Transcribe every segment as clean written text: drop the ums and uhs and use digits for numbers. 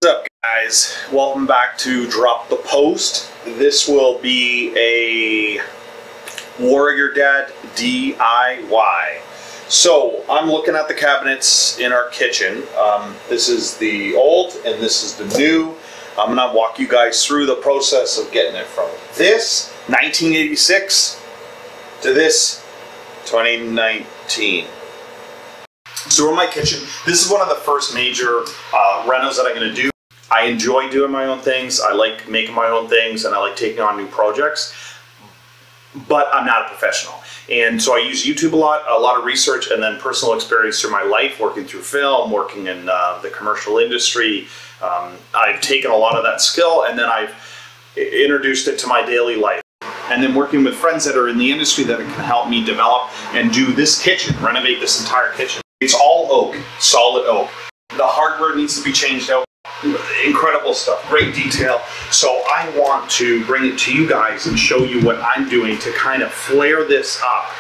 What's up, guys? Welcome back to Drop the Post. This will be a WarriorDad DIY. So I'm looking at the cabinets in our kitchen. This is the old and this is the new. I'm gonna walk you guys through the process of getting it from this 1986 to this 2019. So in my kitchen, this is one of the first major renos that I'm going to do. I enjoy doing my own things. I like making my own things and I like taking on new projects, but I'm not a professional. And so I use YouTube a lot of research and then personal experience through my life, working through film, working in the commercial industry. I've taken a lot of that skill and then I've introduced it to my daily life. And then working with friends that are in the industry that can help me develop and do this kitchen, renovate this entire kitchen. It's all oak, solid oak. The hardware needs to be changed out. Incredible stuff, great detail. So I want to bring it to you guys and show you what I'm doing to kind of flare this up.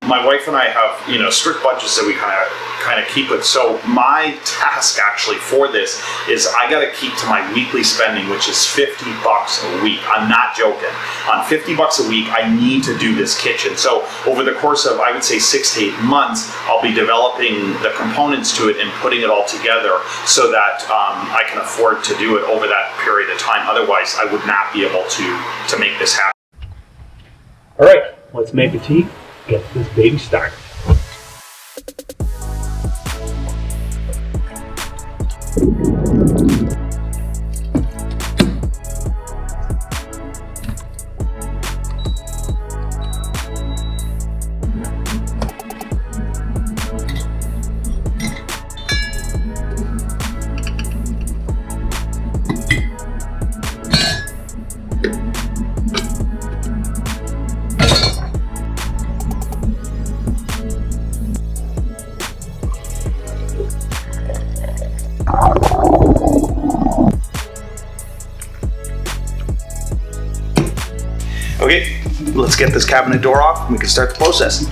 My wife and I have, strict budgets that we kind of keep with. So my task actually for this is I got to keep to my weekly spending, which is $50 a week. I'm not joking. On $50 a week, I need to do this kitchen. So over the course of, I would say 6 to 8 months, I'll be developing the components to it and putting it all together so that I can afford to do it over that period of time. Otherwise, I would not be able to make this happen. All right, let's make a tea. Get this baby started. Okay, let's get this cabinet door off and we can start the process.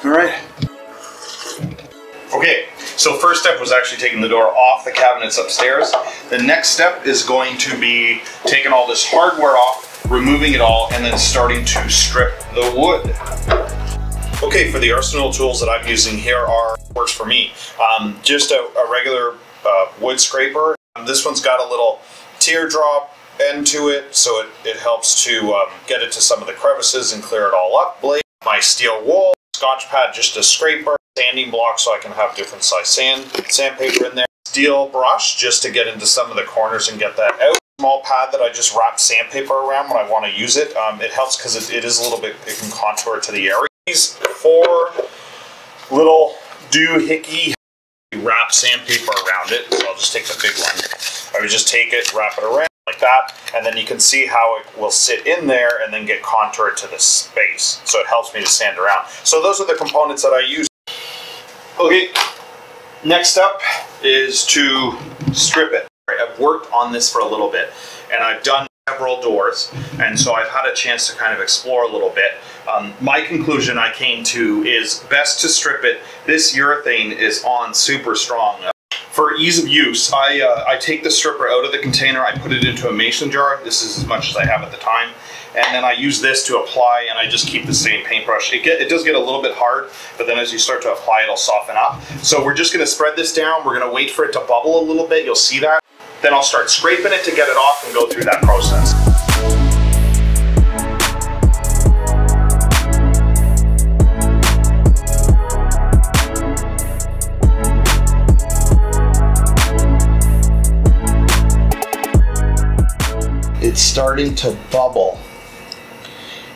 All right. Okay, so first step was actually taking the door off the cabinets upstairs. The next step is going to be taking all this hardware off, removing it all, and then starting to strip the wood. Okay, for the arsenal tools that I'm using here works for me. Just a regular wood scraper. This one's got a little teardrop end to it, so it helps to get it to some of the crevices and clear it all up. Blade, my steel wool. Scotch pad, just a scraper, sanding block so I can have different size sandpaper in there. Steel brush just to get into some of the corners and get that out. Small pad that I just wrap sandpaper around when I want to use it. It helps because it is a little bit, it can contour to the area. These 4 little doohickey wrap sandpaper around it. So I'll just take the big one. I would just take it, wrap it around like that, and then you can see how it will sit in there and then get contoured to the space. So it helps me to sand around. So those are the components that I use. Okay, next up is to strip it. I've worked on this for a little bit and I've done several doors, and so I've had a chance to kind of explore a little bit. My conclusion I came to is best to strip it. This urethane is on super strong. For ease of use, I take the stripper out of the container, I put it into a mason jar. This is as much as I have at the time. And then I use this to apply, and I just keep the same paintbrush. It does get a little bit hard, but then as you start to apply, it'll soften up. So we're just gonna spread this down. We're gonna wait for it to bubble a little bit. You'll see that. Then I'll start scraping it to get it off and go through that process. It's starting to bubble,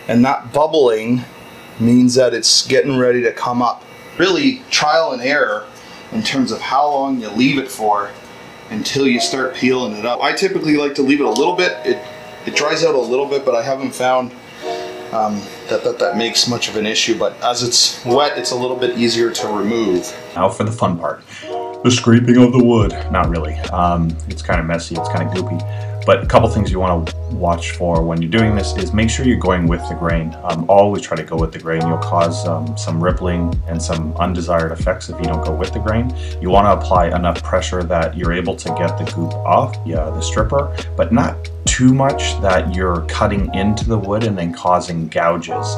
and that bubbling means that it's getting ready to come up. Really trial and error in terms of how long you leave it for until you start peeling it up. I typically like to leave it a little bit. It dries out a little bit, but I haven't found that makes much of an issue. But as it's wet, it's a little bit easier to remove. Now for the fun part, the scraping of the wood. Not really. It's kind of messy, it's kind of goopy. But a couple things you want to watch for when you're doing this is make sure you're going with the grain. Always try to go with the grain. You'll cause some rippling and some undesired effects if you don't go with the grain. You want to apply enough pressure that you're able to get the goop off the stripper, but not too much that you're cutting into the wood and then causing gouges.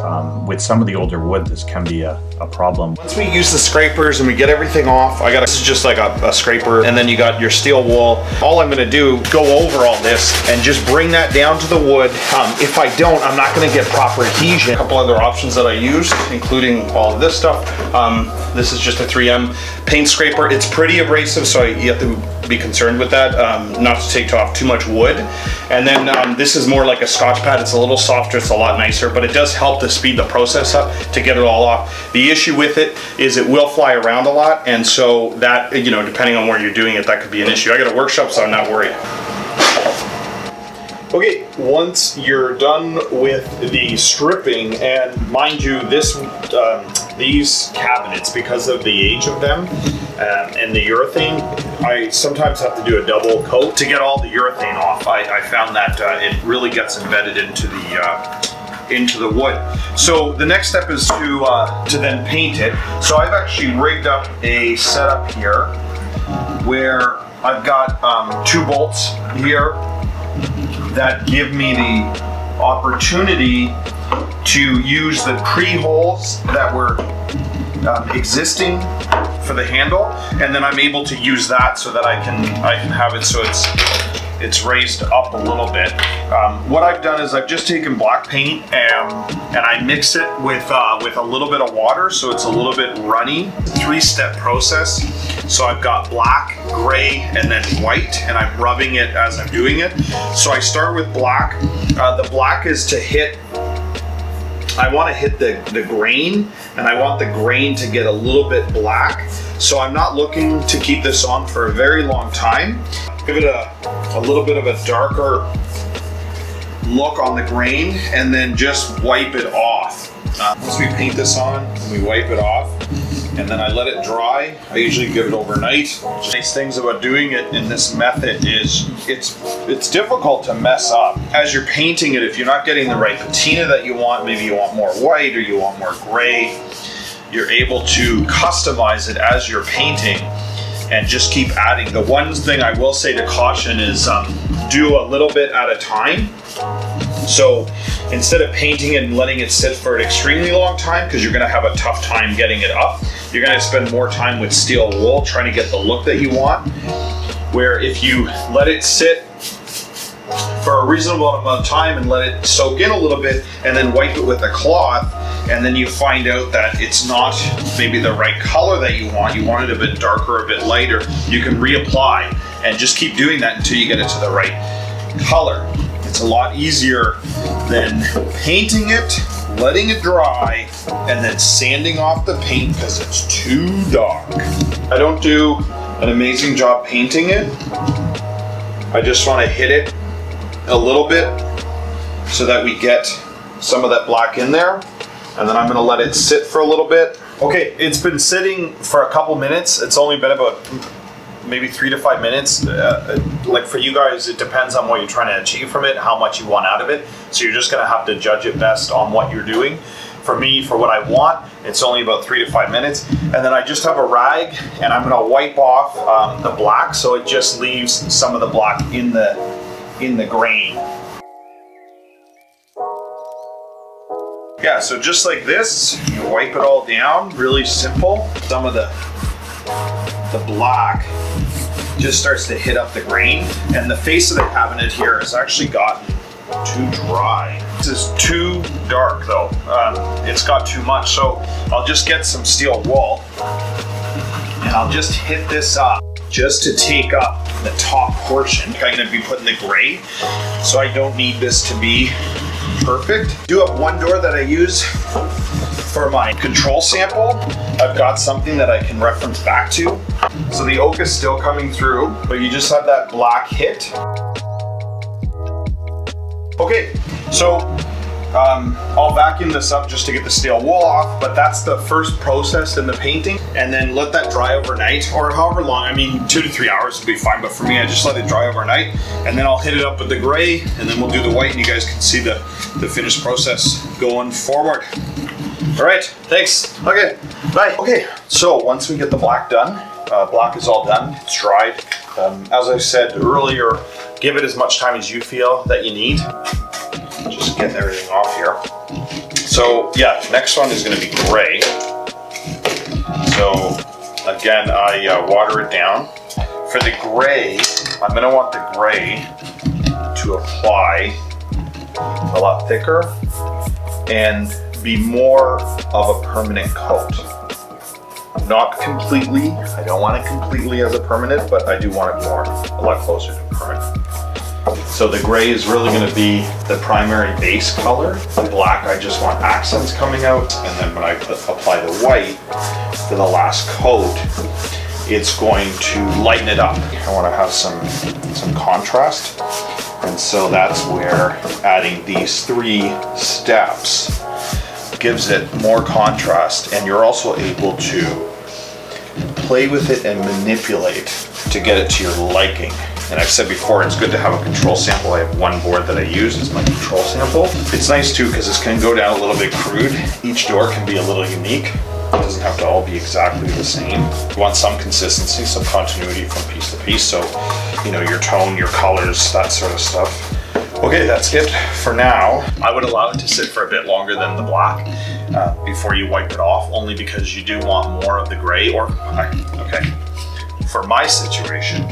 With some of the older wood, this can be a problem. Once we use the scrapers and we get everything off, this is just like a scraper, and then you got your steel wool. All I'm gonna do, go over all this and just bring that down to the wood. If I don't, I'm not gonna get proper adhesion. A couple other options that I use, including all of this stuff. This is just a 3M paint scraper. It's pretty abrasive, so you have to be concerned with that, not to take off too much wood. And then this is more like a Scotch pad. It's a little softer, it's a lot nicer, but it does help to speed the process up to get it all off. The issue with it is it will fly around a lot, and so that, you know, depending on where you're doing it, that could be an issue. I got a workshop, so I'm not worried. Okay, once you're done with the stripping, and mind you, these cabinets, because of the age of them and the urethane, I sometimes have to do a double coat to get all the urethane off. I found that it really gets embedded into the wood. So the next step is to then paint it. So I've actually rigged up a setup here where I've got 2 bolts here that give me the opportunity to use the pre-holes that were existing for the handle, and then I'm able to use that so that I can have it so it's raised up a little bit. What I've done is I've just taken black paint and I mix it with a little bit of water, so it's a little bit runny. 3-step process. So I've got black, gray, and then white, and I'm rubbing it as I'm doing it. So I start with black. The black is to hit, I want to hit the grain, and I want the grain to get a little bit black. So I'm not looking to keep this on for a very long time. Give it a little bit of a darker look on the grain, and then just wipe it off. Once we paint this on, we wipe it off, and then I let it dry. I usually give it overnight. Nice things about doing it in this method is it's difficult to mess up. As you're painting it, if you're not getting the right patina that you want, maybe you want more white or you want more gray, you're able to customize it as you're painting and just keep adding. The one thing I will say to caution is do a little bit at a time. So instead of painting it and letting it sit for an extremely long time, because you're going to have a tough time getting it up, you're going to spend more time with steel wool trying to get the look that you want. Where if you let it sit for a reasonable amount of time and let it soak in a little bit, and then wipe it with a cloth, and then you find out that it's not maybe the right color that you want it a bit darker, a bit lighter, you can reapply and just keep doing that until you get it to the right color. It's a lot easier than painting it, letting it dry, and then sanding off the paint because it's too dark. I don't do an amazing job painting it. I just want to hit it a little bit so that we get some of that black in there, and then I'm going to let it sit for a little bit. Okay, it's been sitting for a couple minutes. It's only been about maybe 3 to 5 minutes. Like for you guys, it depends on what you're trying to achieve from it, how much you want out of it. So you're just gonna have to judge it best on what you're doing. For me, for what I want, it's only about 3 to 5 minutes. And then I just have a rag and I'm gonna wipe off the black so it just leaves some of the black in the grain. Yeah, so just like this, you wipe it all down, really simple. Some of the black just starts to hit up the grain, and the face of the cabinet here has actually gotten too dry. This is too dark though. It's got too much, so I'll just get some steel wool and I'll just hit this up just to take up the top portion. I'm going to be putting the gray, so I don't need this to be perfect. Do have one door that I use For my control sample, I've got something that I can reference back to. So the oak is still coming through, but you just have that black hit. Okay, so I'll vacuum this up just to get the stale wool off, but that's the first process in the painting. And then let that dry overnight, or however long. I mean, 2 to 3 hours would be fine, but for me, I just let it dry overnight. And then I'll hit it up with the gray, and then we'll do the white, and you guys can see the finished process going forward. All right, thanks. Okay, bye. Okay, so once we get the black done, black is all done, it's dried. As I said earlier, give it as much time as you feel that you need. Just getting everything off here. So yeah, next one is gonna be gray. So again, I water it down. For the gray, I'm gonna want the gray to apply a lot thicker and be more of a permanent coat. Not completely, I don't want it completely as a permanent, but I do want it more, a lot closer to permanent. So the gray is really going to be the primary base color. The black, I just want accents coming out. And then when I apply the white for the last coat, it's going to lighten it up. I want to have some contrast. And so that's where adding these 3 steps gives it more contrast. And you're also able to play with it and manipulate to get it to your liking. And I've said before, it's good to have a control sample. I have one board that I use as my control sample. It's nice too, because this can go down a little bit crude. Each door can be a little unique. It doesn't have to all be exactly the same. You want some consistency, some continuity from piece to piece. So, you know, your tone, your colors, that sort of stuff. Okay, that's it for now. I would allow it to sit for a bit longer than the black before you wipe it off, only because you do want more of the gray, or, okay. For my situation,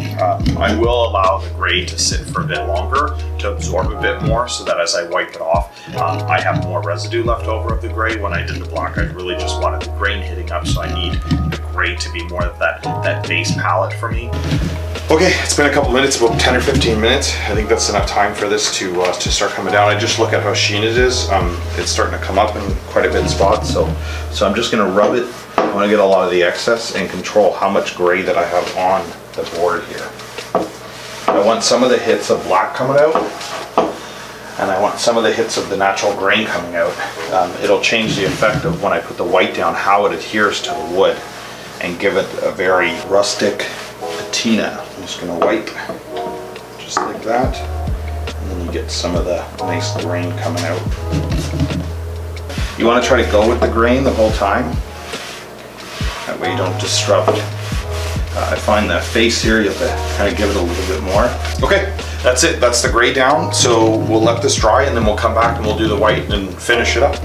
I will allow the gray to sit for a bit longer to absorb a bit more, so that as I wipe it off, I have more residue left over of the gray. When I did the black, I really just wanted the grain hitting up, so I need the gray to be more of that base palette for me. Okay, it's been a couple minutes, about 10 or 15 minutes. I think that's enough time for this to start coming down. I just look at how sheen it is. It's starting to come up in quite a bit of spots, so I'm just gonna rub it. I want to get a lot of the excess and control how much gray that I have on the board here. I want some of the hits of black coming out, and I want some of the hits of the natural grain coming out. It'll change the effect of when I put the white down, how it adheres to the wood, and give it a very rustic patina. I'm just going to wipe just like that, and then you get some of the nice grain coming out. You want to try to go with the grain the whole time. That way you don't disrupt. I find that face here, you have to kind of give it a little bit more. Okay, that's it. That's the gray down. So we'll let this dry, and then we'll come back and we'll do the white and finish it up.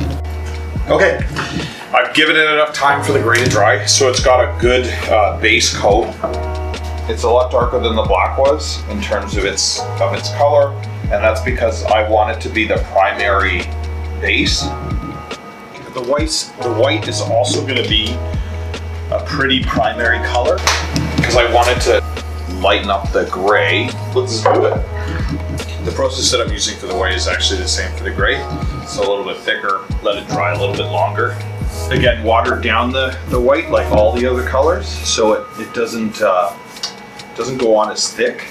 Okay, I've given it enough time for the gray to dry, so it's got a good base coat. It's a lot darker than the black was in terms of its color, and that's because I want it to be the primary base. The white is also going to be a pretty primary color because I wanted to lighten up the gray. Let's do it. The process that I'm using for the white is actually the same for the gray. It's a little bit thicker, let it dry a little bit longer. Again, water down the white like all the other colors, so it doesn't go on as thick,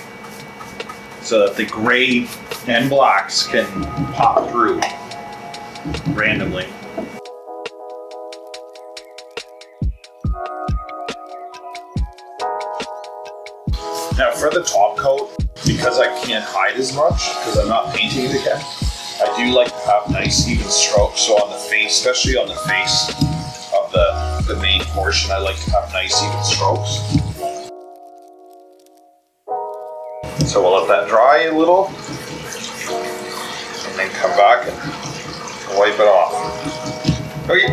so that the gray and blacks can pop through randomly. Now for the top coat, because I can't hide as much, because I'm not painting it again, I do like to have nice even strokes. So on the face, especially on the face of the main portion, I like to have nice even strokes. So we'll let that dry a little, and then come back and wipe it off. Okay,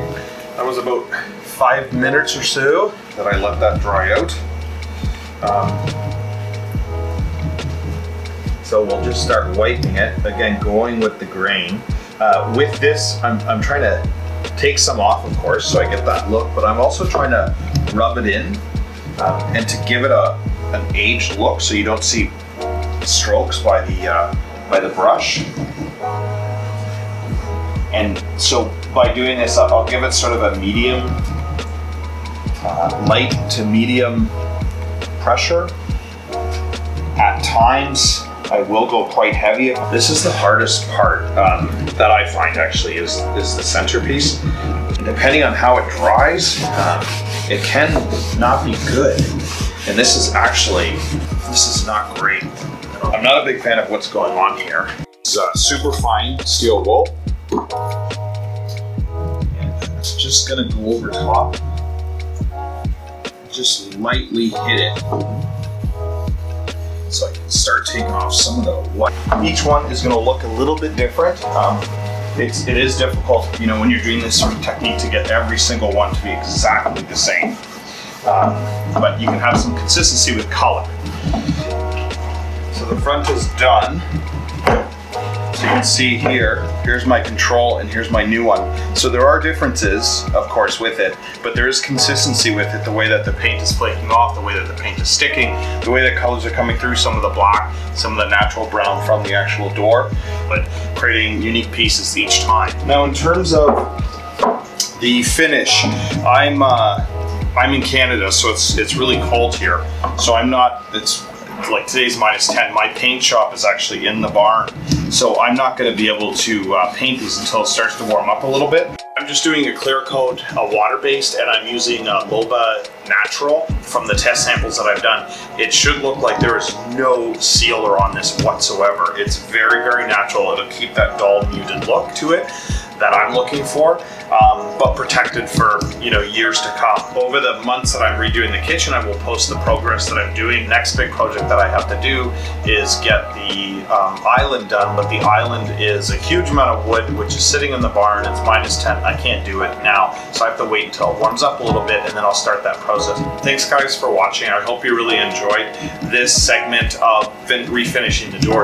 that was about 5 minutes or so that I let that dry out. So we'll just start wiping it, again going with the grain. With this, I'm trying to take some off, of course, so I get that look, but I'm also trying to rub it in and to give it an aged look, so you don't see strokes by the brush. And so by doing this, I'll give it sort of a medium, light to medium pressure. At times, I will go quite heavy. This is the hardest part that I find actually is the centerpiece. Depending on how it dries, it can not be good. And this is not great. I'm not a big fan of what's going on here. It's super fine steel wool. And I'm just gonna go over top. Just lightly hit it. So I can start taking off some of the white. Each one is gonna look a little bit different. It is difficult, you know, when you're doing this sort of technique to get every single one to be exactly the same. But you can have some consistency with color. So the front is done. So you can see here's my control and here's my new one. So there are differences, of course, with it, but there is consistency with it, the way that the paint is flaking off, the way that the paint is sticking, the way that colors are coming through, some of the black, some of the natural brown from the actual door, but creating unique pieces each time. Now in terms of the finish, I'm in Canada, so it's really cold here. So it's like today's -10. My paint shop is actually in the barn, so I'm not going to be able to paint these until it starts to warm up a little bit. I'm just doing a clear coat, water-based, and I'm using Loba Natural from the test samples that I've done. It should look like there is no sealer on this whatsoever. It's very, very natural. It'll keep that dull, muted look to it that I'm looking for, but protected for, you know, years to come. Over the months that I'm redoing the kitchen, I will post the progress that I'm doing. Next big project that I have to do is get the island done, but the island is a huge amount of wood, which is sitting in the barn. It's -10. I can't do it now, so I have to wait until it warms up a little bit, and then I'll start that process. Thanks guys for watching. I hope you really enjoyed this segment of refinishing the doors.